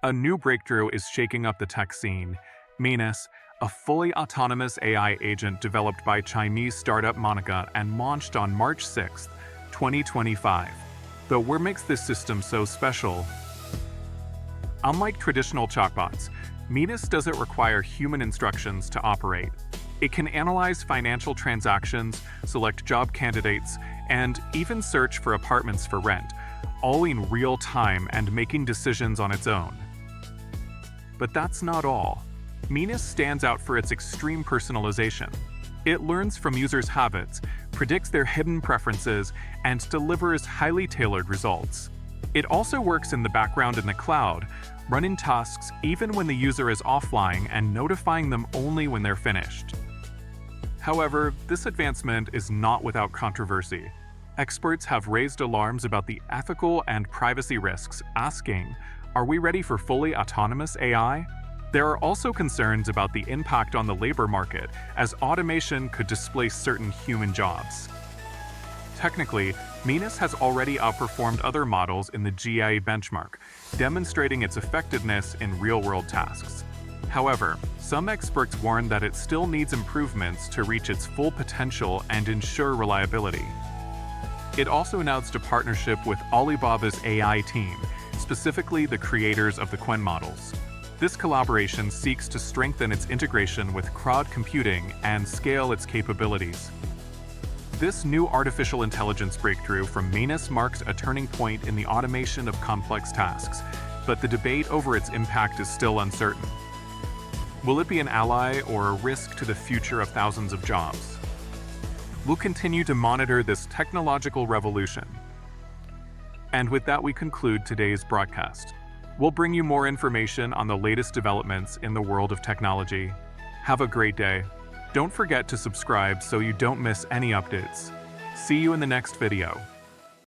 A new breakthrough is shaking up the tech scene. Manus, a fully autonomous AI agent developed by Chinese startup Monica and launched on March 6, 2025. Though what makes this system so special? Unlike traditional chatbots, Manus doesn't require human instructions to operate. It can analyze financial transactions, select job candidates, and even search for apartments for rent, all in real time and making decisions on its own. But that's not all. Manus stands out for its extreme personalization. It learns from users' habits, predicts their hidden preferences, and delivers highly tailored results. It also works in the background in the cloud, running tasks even when the user is offline and notifying them only when they're finished. However, this advancement is not without controversy. Experts have raised alarms about the ethical and privacy risks, asking, are we ready for fully autonomous AI? There are also concerns about the impact on the labor market, as automation could displace certain human jobs. Technically, Manus has already outperformed other models in the GA benchmark, demonstrating its effectiveness in real-world tasks. However, some experts warn that it still needs improvements to reach its full potential and ensure reliability. It also announced a partnership with Alibaba's AI team, specifically the creators of the Qwen models. This collaboration seeks to strengthen its integration with cloud computing and scale its capabilities. This new artificial intelligence breakthrough from Manus marks a turning point in the automation of complex tasks, but the debate over its impact is still uncertain. Will it be an ally or a risk to the future of thousands of jobs? We'll continue to monitor this technological revolution. And with that, we conclude today's broadcast. We'll bring you more information on the latest developments in the world of technology. Have a great day. Don't forget to subscribe so you don't miss any updates. See you in the next video.